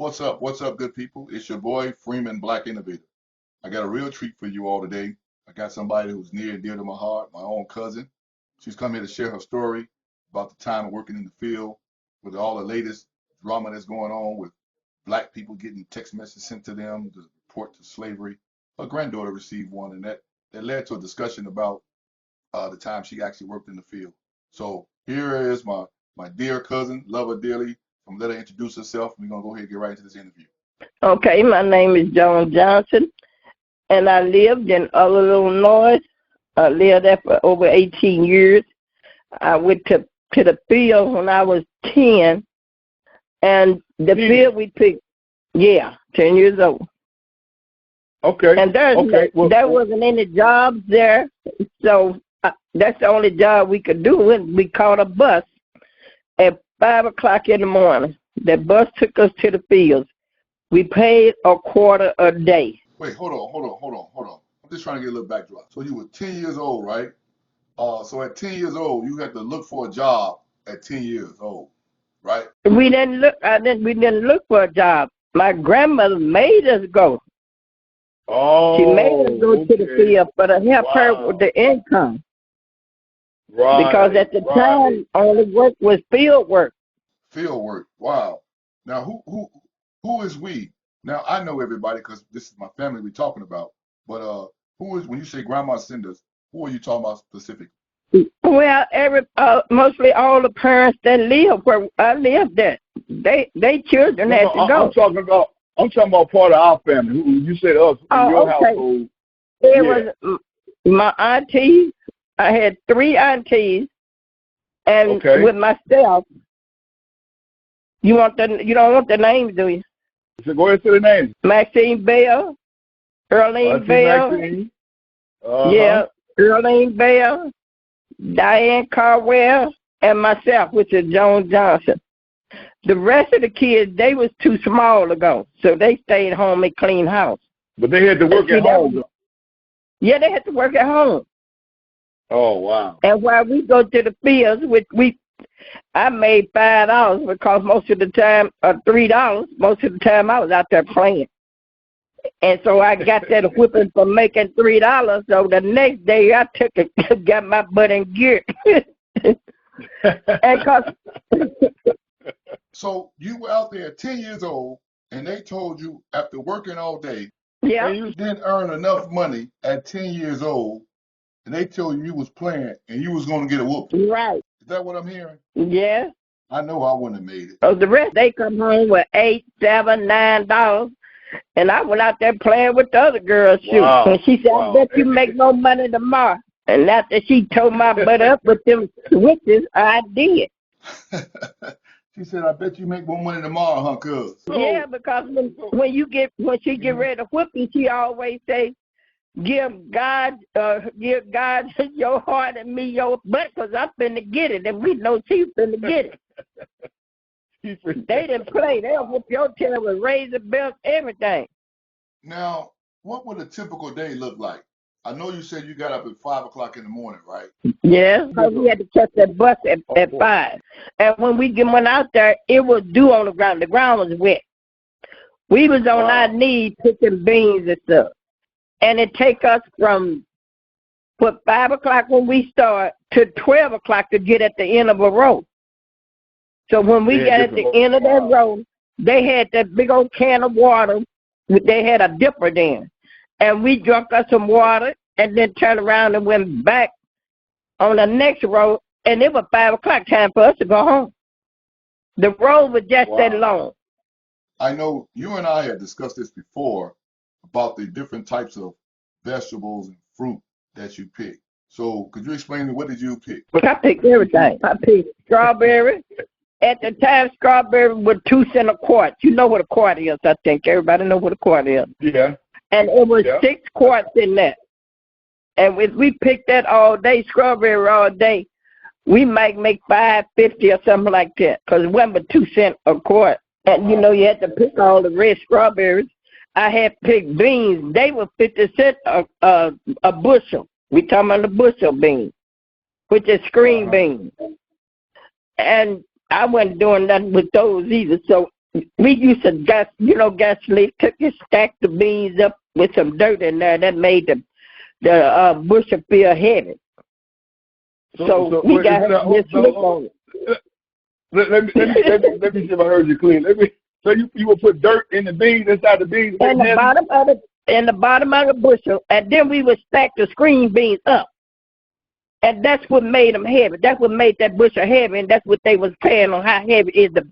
What's up? What's up, good people? It's your boy, Freeman Black Innovator. I got a real treat for you all today. I got somebody who's near and dear to my heart, my own cousin. She's come here to share her story about the time of working in the field with all the latest drama that's going on with black people getting text messages sent to them to report to slavery. Her granddaughter received one, and that led to a discussion about the time she actually worked in the field. So here is my dear cousin, love her dearly. I'm gonna let her introduce herself. We're gonna go ahead and get right into this interview. Okay, my name is Joan Johnson, and I lived in Other Illinois. I lived there for over 18 years. I went to the field when I was 10, and the field we picked, 10 years old. Okay. And there wasn't any jobs there, so that's the only job we could do. And we caught a bus at 5 o'clock in the morning. That bus took us to the fields. We paid a quarter a day. Wait, hold on. I'm just trying to get a little backdrop. So you were 10 years old, right? So at 10 years old, you had to look for a job at 10 years old, right? We didn't look. We didn't look for a job. My grandmother made us go. Oh, she made us go to the field for to help her with the income. Right. Because at the time, only work was field work. Field work. Wow. Now, who is we? Now, I know everybody because this is my family we're talking about. But who is, when you say grandma send us, who are you talking about specifically? Well, mostly all the parents that live where I lived at. They children had to go. I'm talking about part of our family. Who you said us in your household. It was my aunties. I had 3 aunties, and with myself. You don't want the names, do you? So go ahead to the names. Maxine Bell, Earlene Bell. Maxine. Yeah, Earlene Bell, Diane Carwell, and myself, which is Joan Johnson. The rest of the kids, they was too small to go, so they stayed home and cleaned house. But they had to work at home. Yeah, they had to work at home. Oh, wow. And while we go to the fields, I made $5 because most of the time, $3, most of the time I was out there playing. And so I got that whipping for making $3. So the next day I took it, got my butt in gear. So you were out there at 10 years old, and they told you after working all day, and you didn't earn enough money at 10 years old, and they told you was playing and you was going to get a whooping. Right. Is that what I'm hearing? Yeah. I know I wouldn't have made it. So the rest, they come home with $8, $7, $9, and I went out there playing with the other girls, too. Wow. And she said, I bet you make more money tomorrow. And after she tore my butt up with them switches, I did. She said, I bet you make more money tomorrow, huh, cuz? Yeah, because when she get ready to whip you, she always say, give God your heart and me your butt, because I'm finna get it, and we know she's finna get it. They didn't play. They'll whoop your tail with razor belts, everything. Now, what would a typical day look like? I know you said you got up at 5 o'clock in the morning, right? Yeah, because we had to catch that bus at 5. And when we went out there, it was dew on the ground. The ground was wet. We was on our knees picking beans and stuff. And it take us from 5 o'clock when we start to 12 o'clock to get at the end of a row. So when we got at the end of that row, they had that big old can of water. They had a dipper then. And we drank us some water and then turned around and went back on the next row. And it was 5 o'clock, time for us to go home. The road was just that long. I know you and I have discussed this before about the different types of vegetables and fruit that you pick. So could you explain to me, what did you pick? I picked everything. I picked strawberry. At the time, strawberry was 2 cents a quart. You know what a quart is, I think. Everybody know what a quart is. Yeah. And it was 6 quarts in that. And if we picked that all day, strawberry all day, we might make $5.50 or something like that, because it wasn't but 2 cents a quart. And, you had to pick all the red strawberries. I had picked beans. They were 50 cents a bushel. We talking about the bushel beans, which is screen beans. And I wasn't doing nothing with those either. So we used to gasoline, took and stacked the beans up with some dirt in there. That made the bushel feel heavy. So we got this look on it. Let me see if I heard you clean. So you would put dirt in the beans, inside the beans? In the bottom of the bushel, and then we would stack the screen beans up. And that's what made them heavy. That's what made that bushel heavy, and that's what they was paying on how heavy is the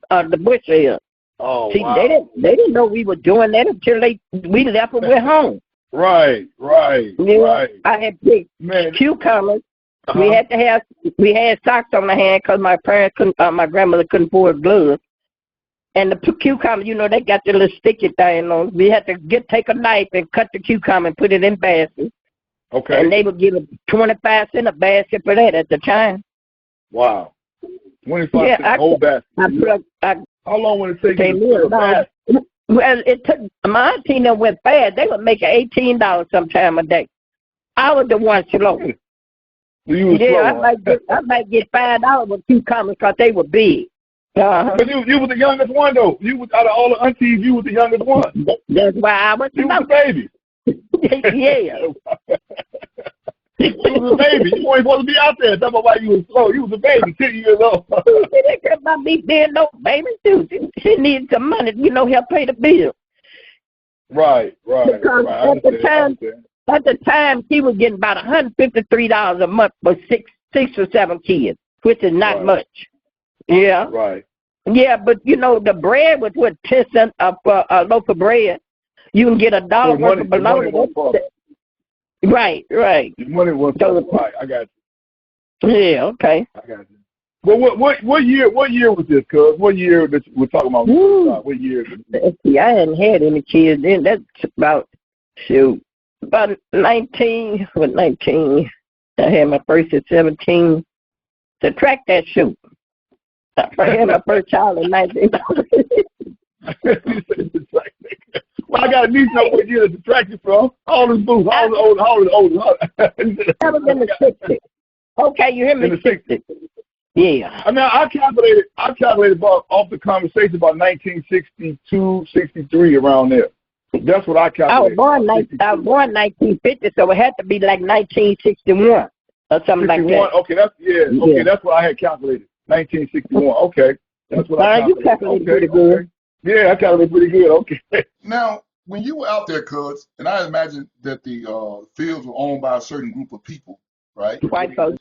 bushel is. Oh, see, wow. They didn't know we were doing that until we left and went home. Right. I had picked cucumbers. We had socks on the hand because my grandmother couldn't afford gloves. And the cucumbers, they got the little sticky thing on. We had to take a knife and cut the cucumber and put it in baskets. Okay. And they would give us 25 cents a basket for that at the time. Wow. 25 cents a whole basket. How long would it take you to put a basket? Well, it took, my auntie that went fast. They were making $18 sometime a day. I was the one slow. I might get $5 with cucumbers because they were big. But you were the youngest one, though. You was, out of all the aunties, you were the youngest one. That's why I was. You was a baby. Yeah. You was a baby. You weren't supposed to be out there. That's why you was slow. You was a baby, 10 years old. They care about me being no baby, too. She needed some money, help pay the bill. Right. Because at the time, she was getting about $153 a month for six or seven kids, which is not much. Yeah. Right. Yeah, but the bread was 10 cents for a loaf of bread. You can get $1 worth of bologna. Right. Your money was right. I got you. Yeah. Okay. I got you. Well, what year was this? Cuz what year that we're talking about? What year? See, I hadn't had any kids then. That's about 19. What 19? I had my first at 17. Subtract that shoot. I had my first child in 19. Well, I got to need know what year to subtract you from. All this booth, all the old. That was in the 60s. Okay, you hear me? In the 60s. Yeah. I mean, I calculated off the conversation about 1962, 63, around there. That's what I calculated. I was born 1950, so it had to be like 1961 or something 61? Like that. Okay, that's what I had calculated. 1961. Okay, that's what I calculated. You calculated pretty good. Yeah, I calculated pretty good. Okay. Now, when you were out there, cuz, and I imagine that the fields were owned by a certain group of people, right? White folks.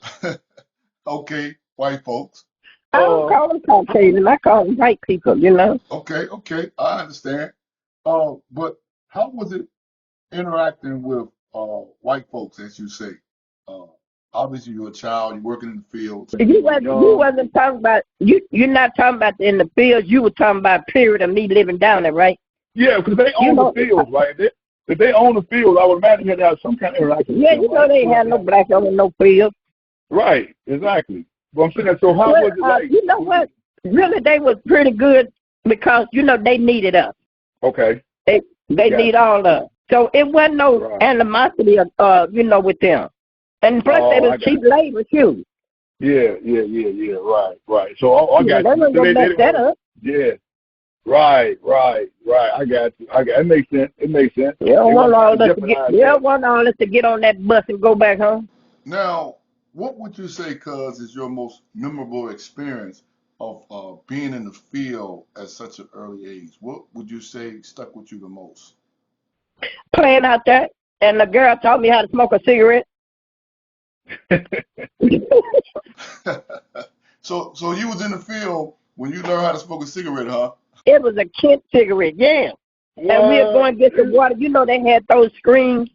Okay, white folks. I don't call them Caucasian. I call them white people, Okay, I understand. But how was it interacting with white folks, as you say? Obviously, you're a child. You're working in the fields. You wasn't talking about you're not talking about in the fields. You were talking about a period of me living down there, right? Yeah, because they own the fields, right? If they own the fields, I would imagine they'd have some kind of interaction. Yeah, they ain't had no black owning no fields. Right, exactly. But I'm saying, so how was it like? You know what? Really, they was pretty good because they needed us. Okay. They need all of us. So it wasn't no animosity, with them. And plus, they was cheap labor too. Yeah. Right. So I got you. They mess that up. Yeah. Right. I got you. It makes sense. You don't want all us to get on that bus and go back home. Now, what would you say, cuz, is your most memorable experience of being in the field at such an early age? What would you say stuck with you the most? Playing out there, and the girl taught me how to smoke a cigarette. So you was in the field when you learned how to smoke a cigarette, huh? It was a Kent cigarette, yeah. What? And we were going to get some water. They had those screens,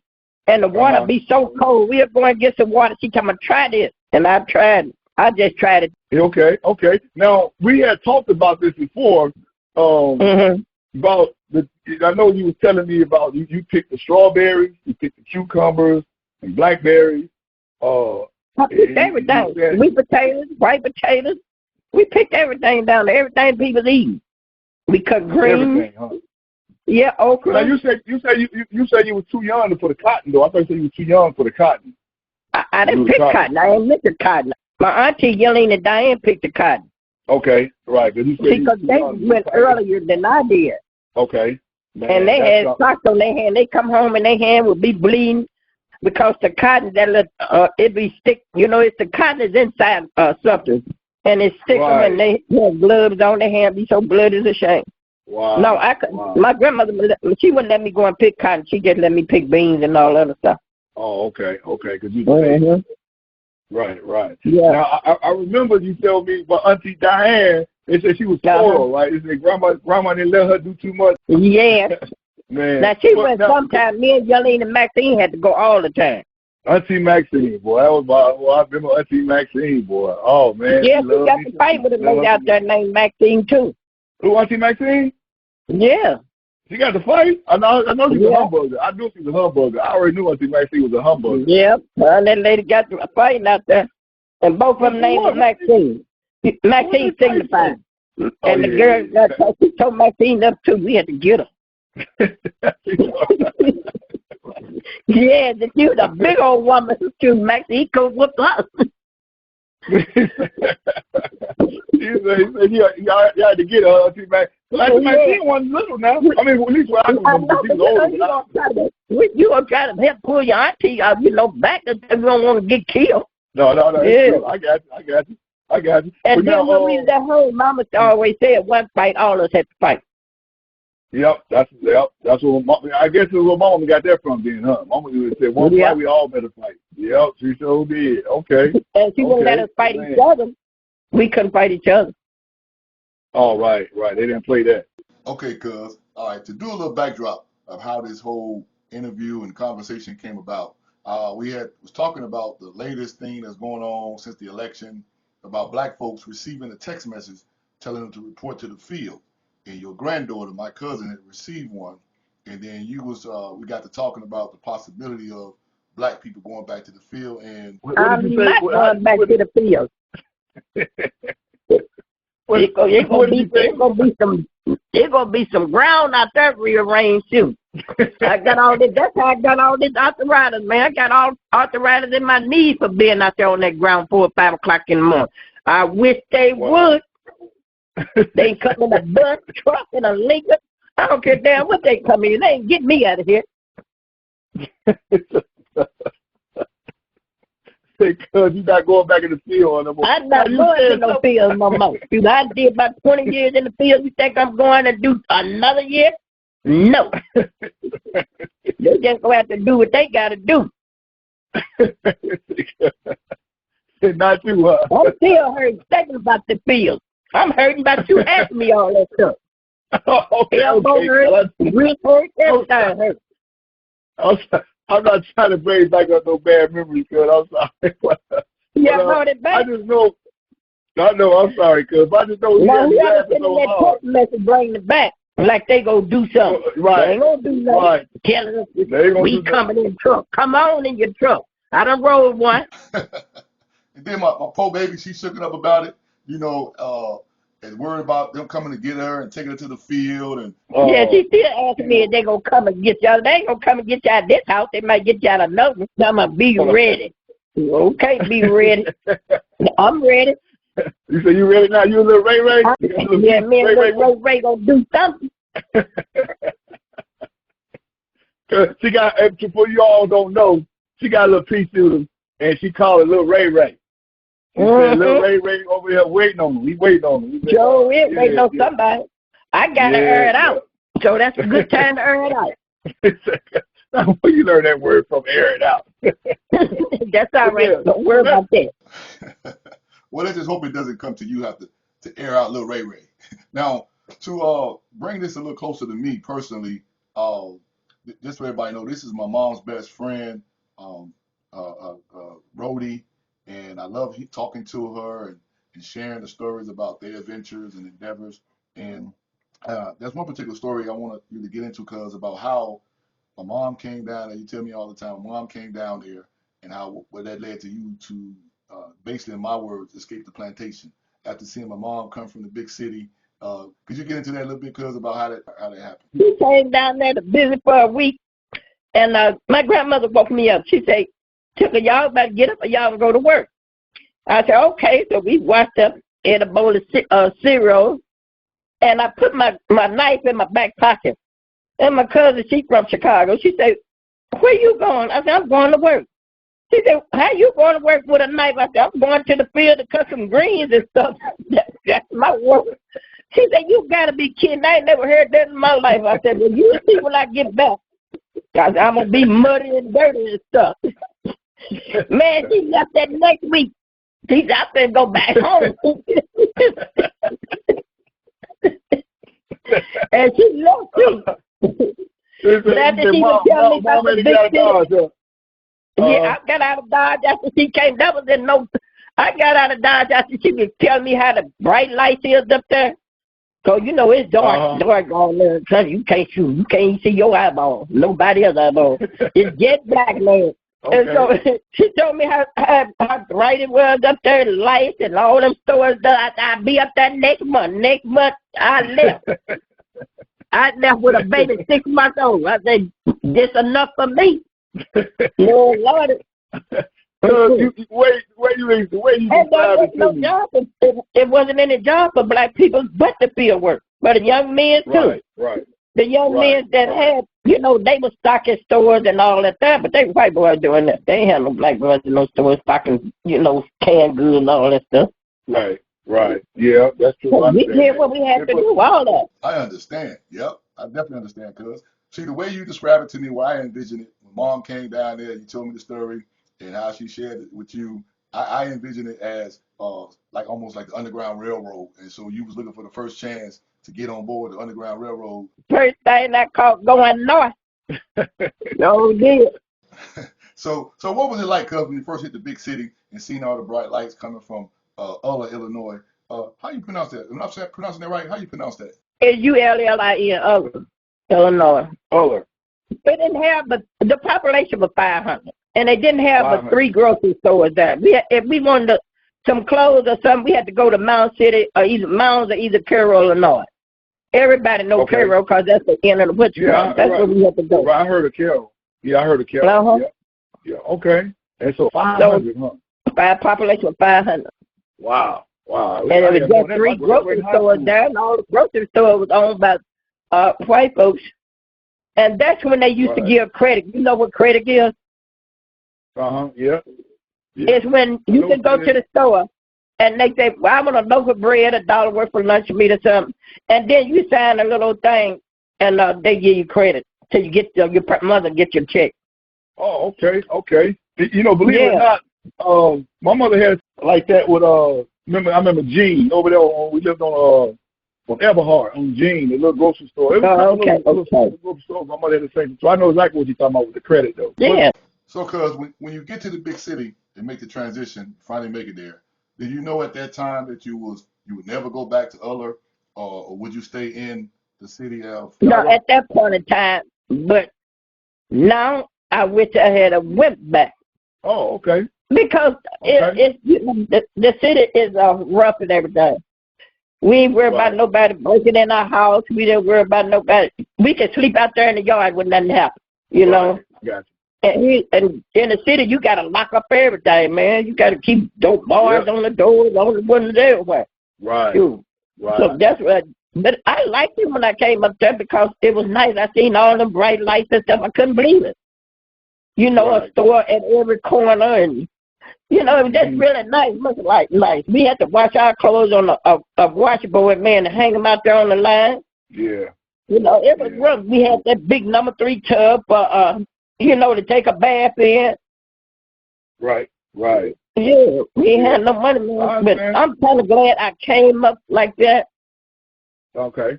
and the water be so cold. We were going to get some water. She told me, try this. And I tried it. I just tried it. Okay. Now, we had talked about this before, about I know you was telling me about you picked the strawberries, you picked the cucumbers, and blackberries. I picked everything. Sweet potatoes, white potatoes. We picked everything down there. Everything people eat. We cut greens. Everything, huh? Yeah, okra. Now you said you were too young to put the cotton though. I thought you said you were too young for the cotton. I didn't pick cotton. I ain't picked the cotton. My auntie Yelena Diane picked the cotton. Okay, right. Because they went earlier than I did. Okay. Man, and they had socks on their hand. They come home and their hand would be bleeding because the cotton it be stick. You know, it's the cotton is inside something, and it stick them, and they have gloves on their hand. Be so bloody as a shame. Wow. No, I could. Wow. My grandmother, she wouldn't let me go and pick cotton. She just let me pick beans and all other stuff. Oh, okay, because you. Right. Yeah. Now I remember you told me about Auntie Diane. They said she was spoiled, right? They said grandma didn't let her do too much. Yeah. Man. Now she went sometimes. Me and Yelene and Maxine had to go all the time. Auntie Maxine, boy, that was I remember Auntie Maxine, boy. Oh man. Yeah, she got to fight with a lady out there named Maxine too. Who, Auntie Maxine? Yeah. She got to fight? I know she's a humburger. I knew she was a humburger. I already knew Auntie Maxine was a humburger. Yeah, and that lady got to fighting out there. And both of them named Maxine. Maxine signified. And the girl, she told Maxine up too. We had to get her. Yeah, she was a big old woman too. Maxine could whoop us. You had to get her, Auntie Maxine. Maxine wasn't little now. I mean, at least I remember she was older. You gonna try to help pull your auntie out, back if you don't want to get killed. No. Yeah. I got you. And then when we was at home, Mama always said, one fight, all of us had to fight. Yep. That's what I guess it was where Mama got that from, then, huh? Mama said, one fight, we all better fight. Yep, she sure did. Okay. And she wouldn't let us fight each other. We couldn't fight each other. Oh, right. They didn't play that. Okay, cuz. All right, to do a little backdrop of how this whole interview and conversation came about, was talking about the latest thing that's going on since the election about black folks receiving a text message telling them to report to the field. And your granddaughter, my cousin, had received one. And then we got to talking about the possibility of black people going back to the field. And I'm not going back to the field. It's gonna be some ground out there rearranged too. I got all this. That's how I got all this arthritis, man. I got all arthritis in my knees for being out there on that ground 4 or 5 o'clock in the morning. I wish they would. They come in a bus, truck, and a Lincoln. I don't care damn what they come in. They ain't getting me out of here. Because you're not going back in the field no more. I'm not going in no field no more. I did about 20 years in the field. You think I'm going to do another year? No. They just going to have to do what they got to do. Not you, huh? I'm still hurting thinking about the field. I'm hurting about you asking me all that stuff. Elbow hurt, wrist hurt, everything hurt. I'm not trying to bring back up no bad memories, cuz. I'm sorry. Yeah, brought it back. I know, I'm sorry, cuz. I just know you ever send them that text message bringing it back, like they gonna do something. Right. They ain't gonna do nothing. Right. Telling us we coming in truck. Come on in your truck. I done rode one. And then my poor baby, she shook it up about it, and worried about them coming to get her and taking her to the field. And yeah, she still asking me if they gonna come and get y'all. They ain't gonna come and get y'all at this house. They might get y'all another. I'm gonna be ready. Okay, be ready. I'm ready. You say you ready now? You a little Ray? Yeah, me and little Ray gonna do something. She got, for you all don't know, she got a little pea shooter, and she called it Little Ray. He said, Little Ray over here waiting on him. We waiting on him. Joe is waiting on somebody. I got to earn it out. So that's a good time to earn it out. Where you learn that word from, air it out? That's all right. Don't worry about that. Well, let's just hope it doesn't come to you have to air out Little Ray. Now, to bring this a little closer to me personally, just so everybody know, this is my mom's best friend, Rhodey. And I love talking to her and sharing the stories about their adventures and endeavors. And there's one particular story I want you to get into, cuz, about how my mom came down there. You tell me all the time, mom came down there, and how that led to you to, basically, in my words, escape the plantation. After seeing my mom come from the big city, could you get into that a little bit, cuz, about how that happened? She came down there to visit for a week, and my grandmother woke me up. She said, Tickle, y'all better get up or y'all go to work. I said, okay. So we washed up, in a bowl of cereal, and I put my knife in my back pocket. And my cousin, she from Chicago, she said, "Where you going?" I said, "I'm going to work." She said, "How you going to work with a knife?" I said, "I'm going to the field to cut some greens and stuff." That's my work. She said, "You got to be kidding. I ain't never heard that in my life." I said, "Well, you see when I get back. Cause I'm going to be muddy and dirty and stuff." Man, she left that next week. She said, "I finna go back home." And she left too. But after she was telling me about the big city, yeah, I got out of Dodge after she came. That was in no. I got out of Dodge after she was telling me how the bright lights is up there. So you know it's dark on there. So you can't shoot. You can't see your eyeball. Nobody else's eyeball. It's jet black, man. Okay. And so she told me how bright it was up there, the lights and all them stores. I'd be up there next month. Next month I left. I left with a baby 6 months old. I said, "This enough for me." No, Lord. The way you described it to me. Job. It wasn't any job for black people but the field work. But the young men too. Right. The young men that had, you know, they were stocking stores and all that stuff, but they were white boys doing that. They ain't had no black boys in those stores stocking, you know, canned goods and all that stuff. Right. Yeah, that's true. So we did what we had to do, all that. I understand. Yep. I definitely understand, cuz. See, the way you describe it to me, where I envision it, when Mom came down there, you told me the story and how she shared it with you, I envision it as like almost like the Underground Railroad. And so you was looking for the first chance to get on board the Underground Railroad. First thing I caught going north. No, did. So what was it like, cuz, when you first hit the big city and seen all the bright lights coming from Ulla, Illinois? How you pronounce that? Am I pronouncing that right? How you pronounce that? It's Ullie, Ulla, Illinois. Ulla. They didn't have, but the population was 500, and they didn't have but 3 grocery stores there. If we wanted some clothes or something, we had to go to Mound City or either Cairo, Illinois. Everybody knows Cairo because that's the end of the butcher. Yeah, that's where we had to go. I heard of Cairo. Yeah, I heard of Cairo. Yeah. Okay. And so 500, Population of 500. Wow. And there was just 3 grocery stores there, and all the grocery store was owned by white folks. And that's when they used to give credit. You know what credit is? Yeah. It's when you can go to the store and they say, "Well, I want a loaf of bread, $1 worth for lunch meat or something." And then you sign a little thing and they give you credit till you get your mother get your check. Oh, okay. You know, believe it or not, my mother had like that with I remember Gene over there we lived on Eberhard on Gene, the little grocery store. It was little grocery store. My mother had the same. So I know exactly what you're talking about with the credit though. Yeah. So, cuz when you get to the big city and make the transition, finally make it there, did you know at that time that you would never go back to Uller, or would you stay in the city of? No, at that point in time, but now I wish I had went back. Oh, okay. Because the city is rough and everything. We ain't worried about nobody breaking in our house. We didn't worry about nobody. We could sleep out there in the yard when nothing happened, you know. Gotcha. And in the city, you got to lock up everything, man. You got to keep bars on the doors, on the windows, everywhere. Right. So that's what. But I liked it when I came up there because it was nice. I seen all the bright lights and stuff. I couldn't believe it. You know, a store at every corner, and you know, that's really nice. Look like nice. We had to wash our clothes on a washboard, man, and hang them out there on the line. Yeah. You know, it was rough. We had that big number 3 tub, you know, to take a bath in. Right. Yeah, we ain't had no money, man. But I'm kind of glad I came up like that. Okay.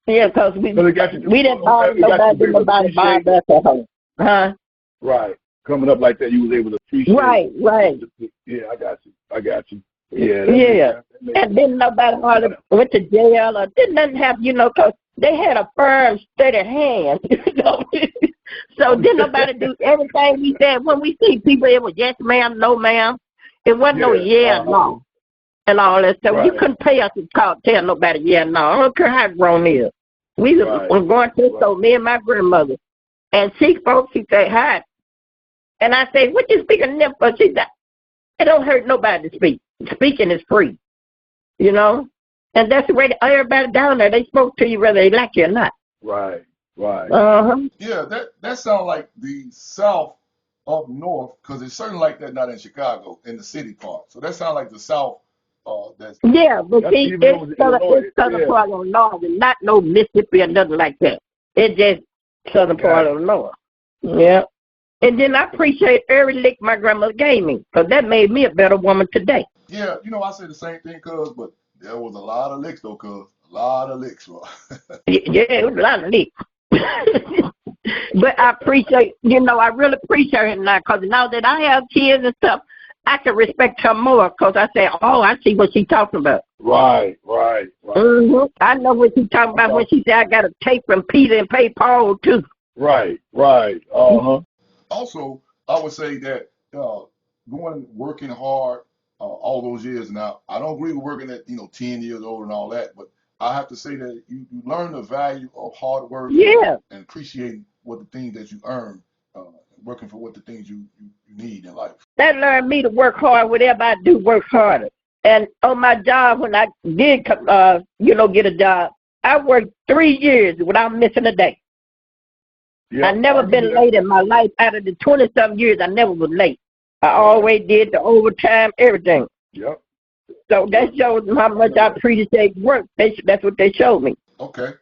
Yeah, because we didn't bother nobody buy us at home. Huh? Right. Coming up like that, you was able to appreciate. Right. Yeah, I got you. Yeah. Yeah. And then nobody hardly went to jail or did nothing happen, you know, because they had a firm, steady hand, you know. So didn't nobody do everything we said. When we see people, it was yes, ma'am, no, ma'am. It wasn't no no, and all that stuff. You couldn't pay us to tell nobody no. I don't care how grown it is. We were going to the store, me and my grandmother. And she folks, she say, "Hi." And I say, "What you speaking to them for?" She said, "It don't hurt nobody to speak. Speaking is free." you know. And that's the way everybody down there, they spoke to you whether they like you or not. Right, right. Yeah, that sounds like the South up north, because it's certainly like that not in Chicago, in the city part. So that sounds like the South. That's Yeah, but see, it's southern yeah. part of the north, and not no Mississippi or nothing like that. It's just southern part of the north. Yeah. And then I appreciate every lick my grandmother gave me, because that made me a better woman today. Yeah, you know, I say the same thing, cuz, but there was a lot of licks, though, cuz. A lot of licks, bro. Yeah, it was a lot of licks. But I appreciate, you know, I really appreciate it now, because now that I have kids and stuff, I can respect her more, because I say, oh, I see what she's talking about. Right. I know what she's talking about when she said I got to take from Peter and pay Paul, too. Right. Also, I would say that working hard all those years now, I don't agree with working at 10 years old and all that, but I have to say that you learn the value of hard work and appreciating what the things that you earn, working for what the things you need in life. That learned me to work hard. Whatever I do, work harder. And on my job, when I did, get a job, I worked 3 years without missing a day. Yeah, I never been late in my life. Out of the 20-some years, I never was late. I always did the overtime, everything. Yep. So that shows how much I appreciate work. That's what they showed me. Okay.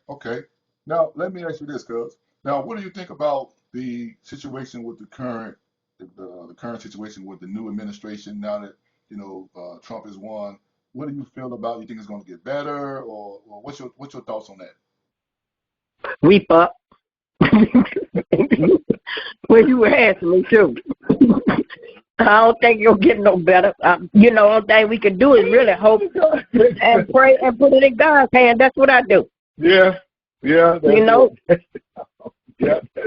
Now, let me ask you this, cuz. Now, what do you think about the situation with the current situation with the new administration now that, Trump has won? What do you feel about? You think it's going to get better, or what's your thoughts on that? We fuck. Well, you were asking me too. I don't think you'll get no better. The only thing we can do is really hope and pray and put it in God's hand. That's what I do. Yeah. Yeah, that's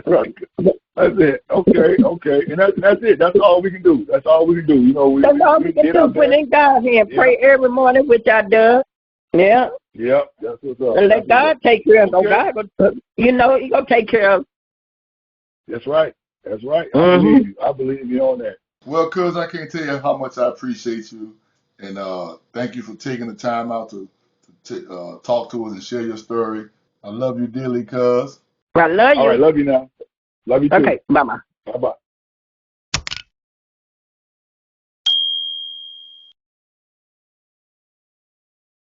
right. That's it. Okay. And that's it. That's all we can do. That's all we can do. That's all we can do. Put it in God's hand. Pray every morning, which I do. Yeah. Yep. That's what's up. And let God take care of it. God, He gonna take care of it. That's right. I believe you on that. Well, cuz, I can't tell you how much I appreciate you, and thank you for taking the time out to talk to us and share your story. I love you dearly, cuz. I love you. All right, love you now. Love you too. Okay, bye-bye. Bye-bye.